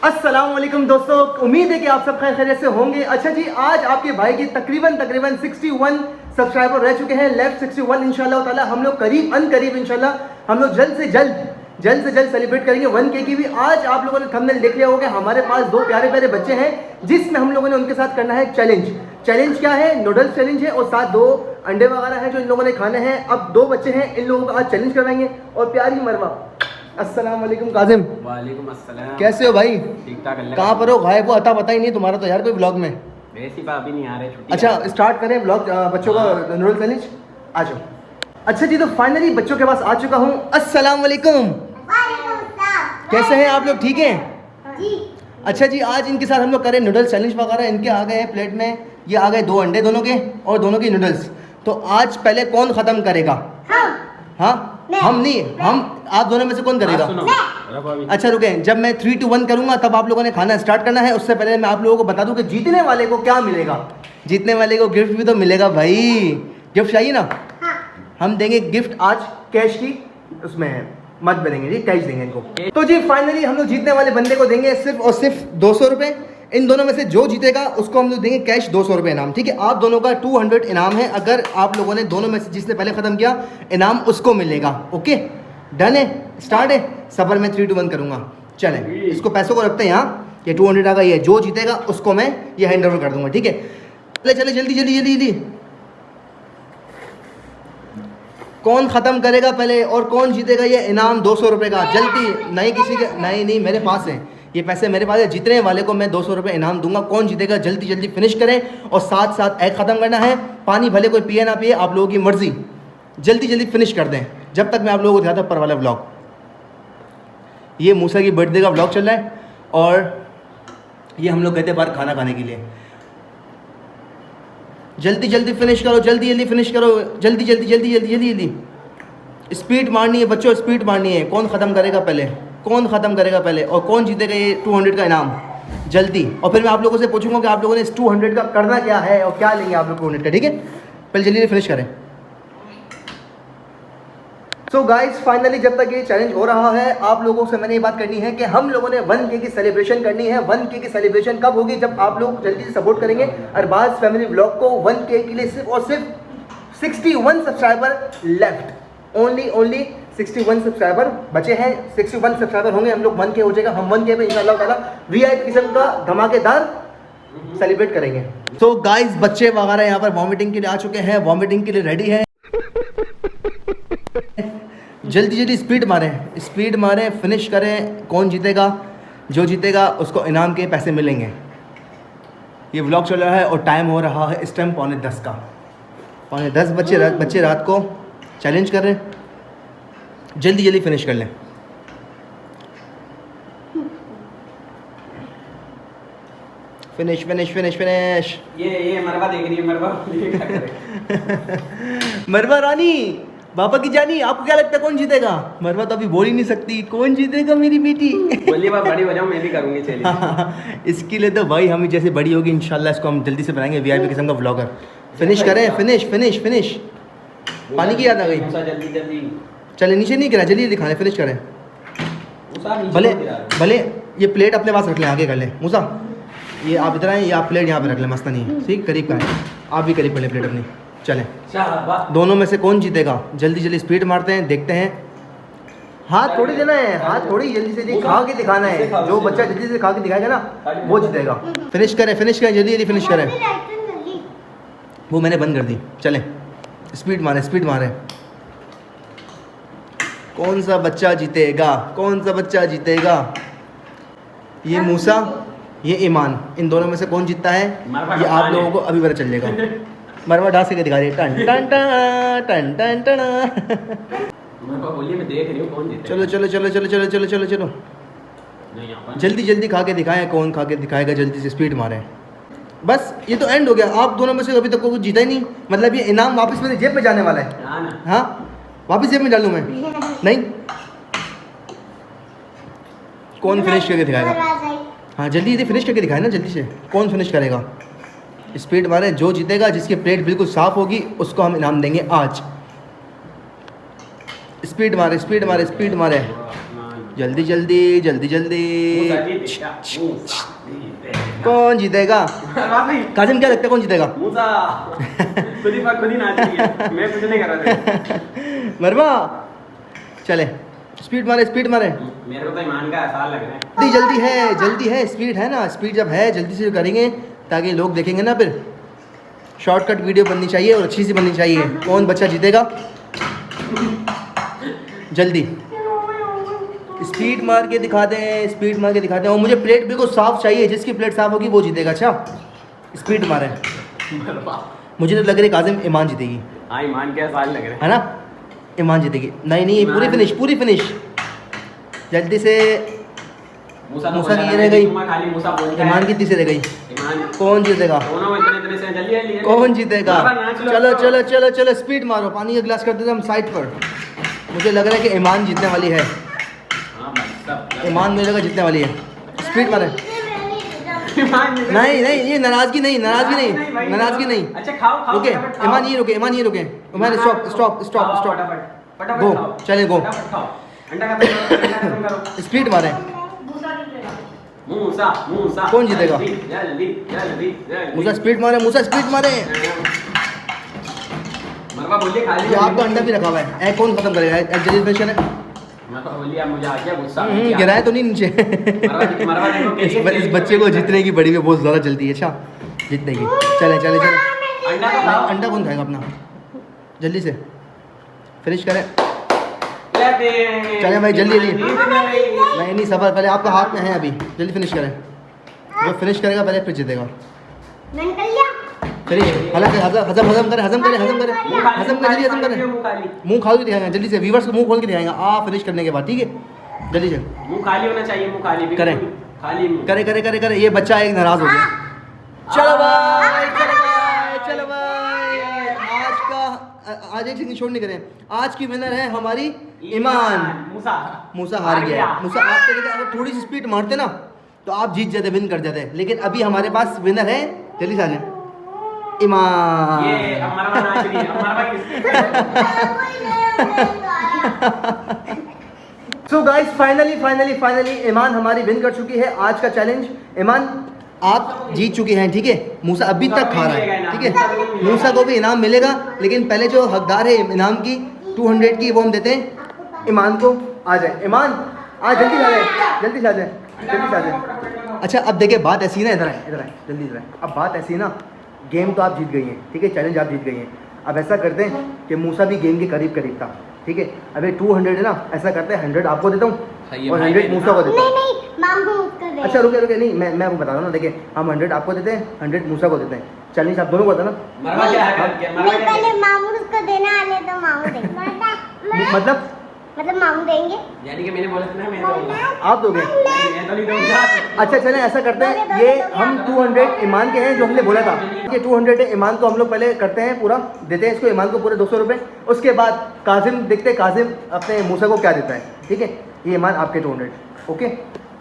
अस्सलाम वालेकुम दोस्तों, उम्मीद है कि आप सब खैरियत से होंगे। अच्छा जी, आज आपके भाई की तकरीबन 61 सब्सक्राइबर रह चुके हैं, लेफ्ट 61। इंशाल्लाह ताला हम लोग करीब इंशाल्लाह हम लोग जल्द से जल्द सेलिब्रेट करेंगे 1K की भी। आज आप लोगों ने थंबनेल देख लिया होगा, हमारे पास दो प्यारे प्यारे बच्चे हैं जिसमें हम लोगों ने उनके साथ करना है चैलेंज क्या है? नूडल्स चैलेंज है और साथ 2 अंडे वगैरह हैं जो इन लोगों ने खाने हैं। अब 2 बच्चे हैं, इन लोगों को आज चैलेंज करवाएंगे। और प्यारी मरवा, अस्सलाम वालेकुम काजिम। वालेकुम अस्सलाम। कैसे हो भाई? ठीक ठाक। कहाँ पर हो? गायब हो, अता पता ही नहीं तुम्हारा तो यार कोई ब्लॉग में। वैसी बात अभी नहीं आ रहे, छुट्टी। अच्छा, स्टार्ट करें ब्लॉग बच्चों का नूडल चैलेंज। आ जाओ। अच्छा जी, तो फाइनली बच्चों के पास आ चुका हूँ। अस्सलाम वालेकुम। कैसे हैं आप लोग? ठीक हैं जी। अच्छा जी, आज इनके साथ हम लोग करें नूडल्स चैलेंज वगैरह। इनके आ गए हैं प्लेट में, ये आ गए 2 अंडे दोनों के और दोनों की नूडल्स। तो आज पहले कौन ख़त्म करेगा? हाँ हम नहीं, हम आप दोनों में से कौन करेगा? अच्छा रुके, जब मैं 3, 2, 1 करूंगा तब आप लोगों ने खाना स्टार्ट करना है। उससे पहले मैं आप लोगों को बता दूं कि जीतने वाले को क्या मिलेगा। जीतने वाले को गिफ्ट भी तो मिलेगा भाई। गिफ्ट चाहिए ना? हम देंगे गिफ्ट आज कैश की, उसमें मत बनेंगे जी, कैश देंगे इनको। तो जी फाइनली हम लोग जीतने वाले बंदे को देंगे सिर्फ और सिर्फ 200 रुपये। इन दोनों में से जो जीतेगा उसको हम लोग देंगे कैश 200 रुपये इनाम। ठीक है, आप दोनों का 200 इनाम है। अगर आप लोगों ने दोनों में से जिसने पहले ख़त्म किया, इनाम उसको मिलेगा। ओके डन है, स्टार्ट है। सफर में 3, 2, 1 करूँगा। चलें, इसको पैसों को रखते हैं यहाँ। ये 200 आ गई है, जो जीतेगा उसको मैं ये हैंड ओवर कर दूँगा। ठीक है, चले जल्दी। कौन ख़त्म करेगा पहले और कौन जीतेगा ये इनाम 200 रुपये का? जल्दी। नहीं किसी के, नहीं मेरे पास है ये पैसे, मेरे पास है। जीतने वाले को मैं 200 रुपये इनाम दूंगा। कौन जीतेगा जल्दी फिनिश करें और साथ एग ख़त्म करना है। पानी भले कोई पिए ना पिए, आप लोगों की मर्ज़ी। जल्दी फिनिश कर दें जब तक मैं आप लोगों को दिखाता हूँ पर वाला ब्लॉग। ये मूसा की बर्थडे का ब्लॉग चल रहा है और ये हम लोग गए थे बाहर खाना खाने के लिए। जल्दी फिनिश करो, जल्दी फिनिश करो, जल्दी। स्पीड मारनी है बच्चों, स्पीड मारनी है। कौन ख़त्म करेगा पहले और कौन जीतेगा ये 200 का इनाम? जल्दी। और फिर मैं आप लोगों से पूछूंगा कि आप लोगों ने इस 200 का करना क्या है और क्या लेंगे आप लोग 200 का। ठीक है, पहले जल्दी फिनिश करें। सो गाइज फाइनली जब तक ये चैलेंज हो रहा है, आप लोगों से मैंने ये बात करनी है कि हम लोगों ने 1K की सेलिब्रेशन करनी है। 1K की सेलिब्रेशन कब होगी? जब आप लोग जल्दी से सपोर्ट करेंगे अरबाज फैमिली ब्लॉग को। 1K के लिए सिर्फ और सिर्फ 61 सब्सक्राइबर लेफ्ट। ओनली 61 सब्सक्राइबर बचे हैं। 61 सब्सक्राइबर होंगे, हम लोग 1K हो जाएगा। हम 1K पे इंशाल्लाह ताला VIP किस्म का धमाकेदार सेलिब्रेट करेंगे। तो गाइज बच्चे वगैरह यहाँ पर वॉमिटिंग के लिए आ चुके हैं, वॉमिटिंग के लिए रेडी है। जल्दी स्पीड मारें, फिनिश करें। कौन जीतेगा? जो जीतेगा उसको इनाम के पैसे मिलेंगे। ये व्लॉग चल रहा है और टाइम हो रहा है इस टाइम 9:45 का। 9:45 बच्चे रात को चैलेंज कर रहे हैं। जल्दी फिनिश कर लें। फिनिश। ये मरवा देख रही है, मरवा रानी, बाबा की जानी, आपको क्या लगता है कौन जीतेगा? मरवा तो अभी बोल ही नहीं सकती। कौन जीतेगा मेरी बेटी? बोलिए बात बड़ी हो जाओ, मैं भी करूँगी चैलेंज। इसके लिए तो भाई हम जैसे बड़ी होगी इंशाल्लाह इसको हम जल्दी से बनाएंगे VIP किस्म का ब्लॉगर। फिनिश करें, फिनिश। पानी की याद आ गई। जल्दी चले नीचे नहीं गिरा, जल्दी दिखाने, फिनिश करें। भले ये प्लेट अपने पास रख लें, आगे कर लें। मूसा ये आप इधर आए, ये आप प्लेट यहाँ पे रख लें, मस्त नहीं ठीक, करीब का है। आप भी करीब कर लें प्लेट अपनी। चलें, दोनों में से कौन जीतेगा? जल्दी स्पीड मारते हैं, देखते हैं। हाथ थोड़ी देना है, हाथ थोड़ी, जल्दी से खा के दिखाना है। जो बच्चा जल्दी से खा के दिखाएगा ना वो जीतेगा। फिनिश करें, जल्दी फिनिश करें। वो मैंने बंद कर दी। चलें, स्पीड मारें। कौन सा बच्चा जीतेगा? ये मूसा, ये ईमान, इन दोनों में से कौन जीतता है ये आप लोगों को अभी पता चल जाएगा। मरवा डांस करके दिखा रही है, टन। बोलिए, मैं देख रही हूँ कौन जीतेगा। चलो। जल्दी खा के दिखाएं, कौन खा के दिखाएगा जल्दी से। स्पीड मारें, बस ये तो एंड हो गया। आप दोनों में से अभी तक कुछ जीता ही नहीं, मतलब ये इनाम वापस मेरे जेब में जाने वाला है। हाँ, वापस जेब में डालूँ मैं? नहीं। कौन फिनिश करके दिखाएगा? हाँ जल्दी फिनिश करके दिखाए ना, जल्दी से। कौन फिनिश करेगा? स्पीड मारे, जो जीतेगा, जिसकी प्लेट बिल्कुल साफ़ होगी उसको हम इनाम देंगे आज। स्पीड मारे, जल्दी जल्दी जल्दी जल्दी। मूसा जीतेगा, मूसा जीतेगा। कौन जीतेगा? मरवा भाई, काजिम क्या लगता है कौन जीतेगा? मूसा खुद ही नाच रही है, मैं कुछ नहीं कर रहा था। मरवा चले, स्पीड मारे स्पीड मारे। मेरे को तो ईमान का एहसास लग रहा है। जल्दी है, स्पीड है ना, स्पीड जब है जल्दी से करेंगे ताकि लोग देखेंगे ना, फिर शॉर्टकट वीडियो बननी चाहिए और अच्छी सी बननी चाहिए। कौन बच्चा जीतेगा? जल्दी स्पीड मार के दिखा दें, स्पीड मार के दिखा दें। और मुझे प्लेट बिल्कुल साफ चाहिए, जिसकी प्लेट साफ होगी वो जीतेगा। अच्छा स्पीड मारे। मुझे तो लग रहा है काजिम ईमान जीतेगी। हाँ, ईमान के एहसास लग रहा है ना, ईमान जीतेगी। नहीं पूरी फिनिश जल्दी से। मूसा की रह गई, खाली मूसा बोलता है। ईमान कितनी से रह गई? ईमान कौन जीतेगा? दोनों इतने से जल्दी कौन जीतेगा? चलो चलो चलो चलो चलो स्पीड मारो। पानी का गिलास कर देते हम साइड पर। मुझे लग रहा है कि ईमान जीतने वाली है। ईमान मेरे का जीतने वाली है। स्पीड मारे। नहीं ये नाराजगी नहीं। अच्छा खाओ रुके ईमान, ये रुके ईमान, स्टॉप गो, चले गो। अंडा खत्म करो। स्पीड मारे। मूसा कौन जीतेगा? जल्दी मूसा स्पीड मारे। मरवा बोलिए खाली। ये आपका अंडा भी रखा हुआ है। एग कौन खत्म करेगा? एग जल्दी फिनिश करें। मरवा बोलिए, मुझे आ गया गुस्सा। गिराए तो नहीं नीचे? मरवा देखो इस बच्चे को जीतने की बड़ी में बहुत ज़्यादा जल्दी है। अच्छा जीतने की। चले अंडा तो खाओ। अंडा कौन खाएगा अपना? जल्दी से फिनिश करें। चले भाई जल्दी। नहीं सफर पहले आपका हाथ में है अभी, जल्दी फिनिश करें। जो फिनिश करेगा पहले फिर जीतेगा। फिनिश हजम करें। मुंह खाली दिखाएंगे जल्दी से, व्यूवर्स को मुंह खोल के दिखाएंगे फिनिश करने के बाद। ठीक है जल्दी से। मुंह खाली होना चाहिए, मुंह खाली भी करें। खाली करे। ये बच्चा एक नाराज हो गया। चलो भाई आज एक सेकंड छोड़ नहीं करें। आज की विनर है हमारी ईमान। मूसा हार गया। मूसा आप अगर थोड़ी सी स्पीड मारते ना तो आप जीत जाते, विन कर जाते। लेकिन अभी हमारे पास विनर है, जल्दी से आ जाए, ईमान। ये अमरवा नाच रही है। अमरवा सो गाइस फाइनली ईमान हमारी विन कर चुकी है आज का चैलेंज। ईमान आप जीत चुके हैं। ठीक है, मूसा अभी तक खा रहा है। ठीक है, मूसा को भी इनाम मिलेगा, लेकिन पहले जो हकदार है इनाम की 200 की वो हम देते हैं ईमान को। आ जाए ईमान, आ जल्दी से आ जाए। अच्छा अब देखिए बात ऐसी ना, इधर आए जल्दी इधर आए। अब बात ऐसी ना, गेम तो आप जीत गई हैं, ठीक है, चैलेंज आप जीत गई हैं। अब ऐसा करते हैं कि मूसा भी गेम के करीब था। ठीक है, अभी 200 है ना, ऐसा करते हैं 100 आपको देता हूँ और 100 मूसा को देता हूँ। अच्छा रुके नहीं, मैं आपको बता रहा हूँ ना। देखिए हम 100 आपको देते हैं, 100 मूसा को देते हैं। चैलेंज आप दोनों को देना। मरवा क्या है? पहले मामू को देना आने तो मामू देंगे। मतलब मामू देंगे, यानी कि मैंने बोला था ना, मैं दूंगा। आप दोगे? मैं तो नहीं दूंगा। अच्छा चलें ऐसा करते हैं, ये हम 200 ईमान के हैं जो हमने बोला था। ये 200 है ईमान को, हम लोग पहले करते हैं पूरा, देते हैं इसको ईमान को पूरे 200 रुपये। उसके बाद काजिम देखते हैं काजिम अपने मूसा को क्या देता है। ठीक है, ये ईमान आपके 200। ओके,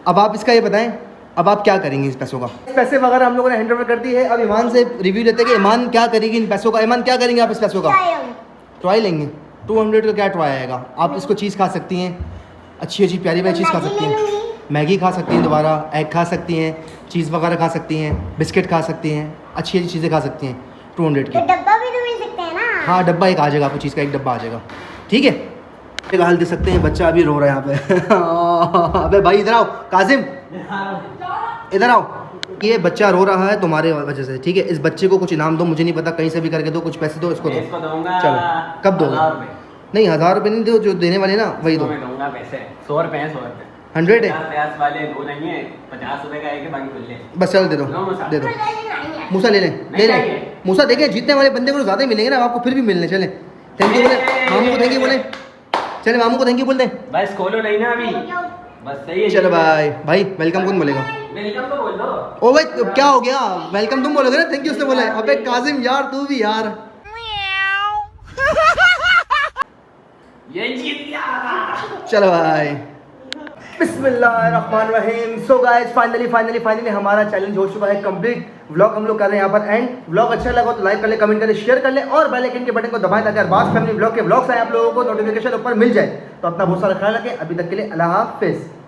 अब आप इसका ये बताएं अब आप क्या करेंगे इस पैसों का? पैसे वगैरह हम लोगों ने हैंड ओवर कर दी है। अब ईमान से रिव्यू लेते हैं कि ईमान क्या करेगी इन पैसों का। ईमान क्या करेंगे आप इस पैसों का? ट्राई लेंगे। 200 का क्या ट्राई आएगा? आप इसको चीज़ खा सकती हैं, अच्छी प्यारी चीज़ खा सकती हैं, मैगी खा सकती हैं, दोबारा एग खा सकती हैं, चीज़ वगैरह खा सकती हैं, बिस्किट खा सकती हैं, अच्छी चीज़ें खा सकती हैं 200 की। डब्बा भी तो मिल सकते हैं ना? हाँ डब्बा एक आ जाएगा, आपको चीज़ का एक डब्बा आ जाएगा। ठीक है, एक हाल दे सकते हैं, बच्चा अभी रो रहा है यहाँ पे। अबे भाई इधर आओ, काजिम इधर आओ। ये बच्चा रो रहा है तुम्हारे वजह से। ठीक है, इस बच्चे को कुछ इनाम दो, मुझे नहीं पता, कहीं से भी करके दो, कुछ पैसे दो इसको दो। चलो कब दोगे? नहीं 1000 रुपये नहीं दो, जो देने वाले ना वही दो। मैं दूंगा पैसे 100 रुपये 100 है? 50 वाले दो नहीं है, 50 रुपये का एक बाकी खुले। बस चलो दे दो दे दो। मूसा ले लें मूसा। देखिए जीतने वाले बंदे को ज़्यादा ही मिलेंगे ना, आपको फिर भी मिलने। चले थैंक यू बोले मामू को, थैंक यू बोले। चले मामू को थैंक यू बोल दें। बस खोलो नहीं ना अभी, बस सही है। चलो भाई वेलकम कौन बोलेगा? वेलकम तो बोल दो। ओ भाई तो क्या हो गया, वेलकम तुम बोलोगे ना, थैंक यू उसने बोला है। अबे काजिम यार तू भी यार। ये जीत गया। चलो भाई बिस्मिल्लाहिर्रहमानिर्रहीम। सो गाइस फाइनली हमारा चैलेंज हो चुका है कंप्लीट। व्लॉग हम लोग कर रहे हैं यहाँ पर एंड। व्लॉग अच्छा लगा तो लाइक कर ले, कमेंट कर ले, शेयर कर ले और बेल आइकन के बटन को दबाएं ताकि अरबाज फैमिली व्लॉग के व्लॉग्स आए आप लोगों को नोटिफिकेशन ऊपर मिल जाए। तो अपना बहुत सारा ख्याल रखें। अभी तक के लिए अल्लाह हाफिज़।